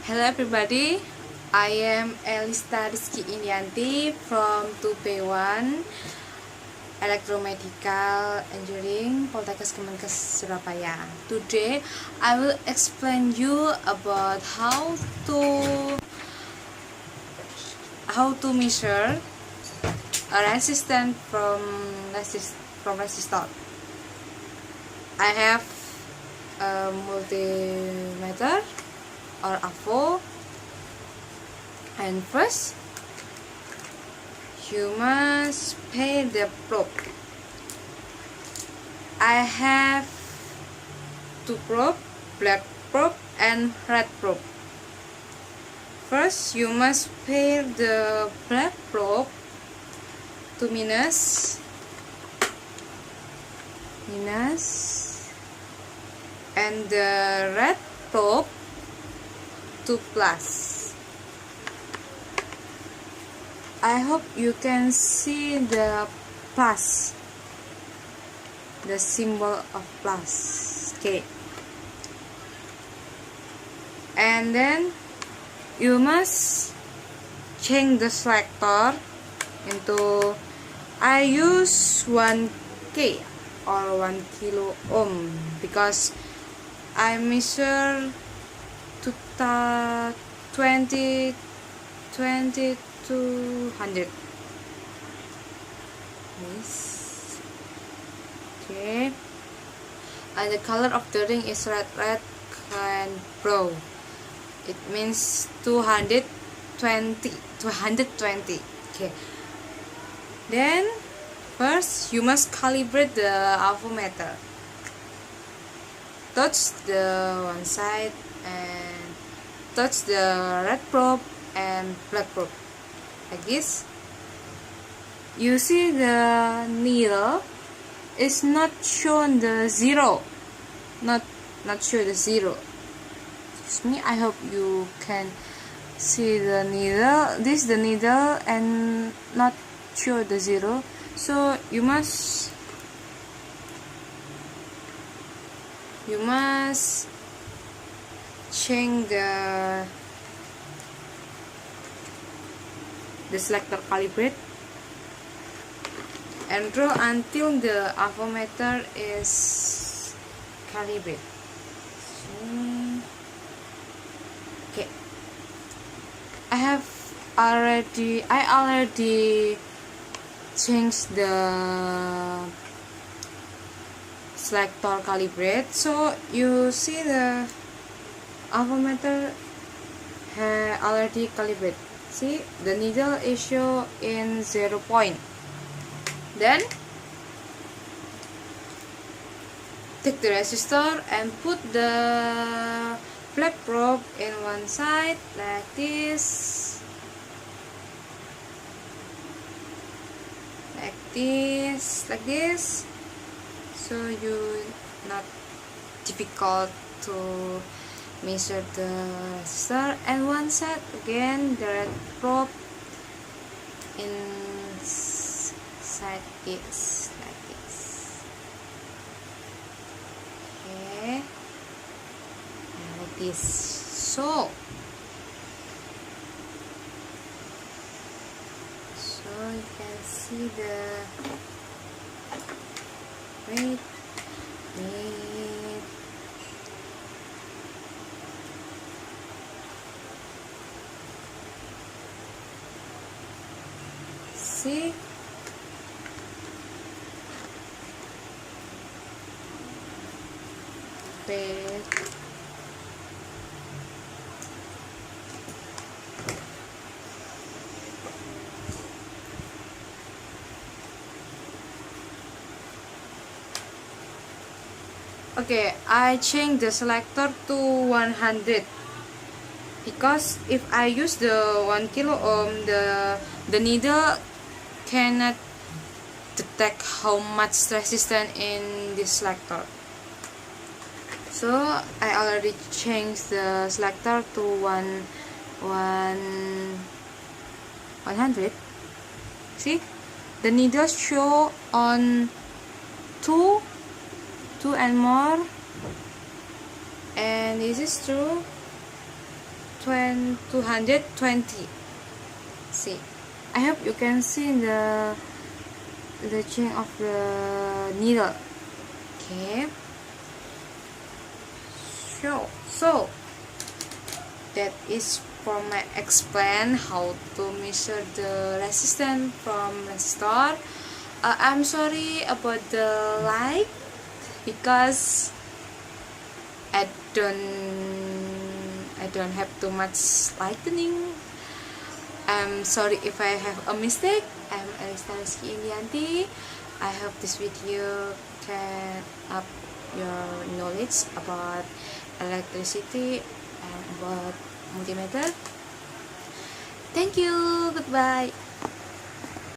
Hello everybody, I am Elista from 2P1 Electromedical Engineering Poltekkes Kemenkes Surabaya. Today I will explain you about how to measure a resistance from resistor. I have a multimeter or AVO, and first you must pay the probe. I have two probe, black probe and red probe. First you must pair the black probe to minus and the red probe to plus. I hope you can see the plus, the symbol of plus. Okay, and then you must change the selector into, I use 1K or 1 kilo ohm because I measure 20 to 100. Yes. Okay. And the color of the ring is red and brown. It means 220. Okay. Then first you must calibrate the avometer. Touch the one side and touch the red probe and black probe like this. You see the needle is not shown the zero, not show the zero. Excuse me, I hope you can see the needle. This is the needle and not show the zero, so you must change the selector calibrate and draw until the avometer is calibrated. Okay, I already changed the selector calibrate, so you see the avometer already calibrated. See, the needle is shown in 0 point. Then take the resistor and put the black probe in one side like this, like this, so you not difficult to measure the resistor. And one side again the red probe inside is like this. Okay, like this. So you can see the wait. See, wait. Okay, I change the selector to 100 because if I use the 1 kilo ohm, the needle cannot detect how much resistance in this selector. So I already changed the selector to 100. See, the needle show on 2 and more, and this is true. 220. See, I hope you can see the change of the needle. Okay, so that is for my explain how to measure the resistance from resistor. I'm sorry about the light because I don't have too much lightning. I'm sorry if I have a mistake. I'm Elista Indianti. I hope this video can up your knowledge about electricity and about multimeter. Thank you. Goodbye.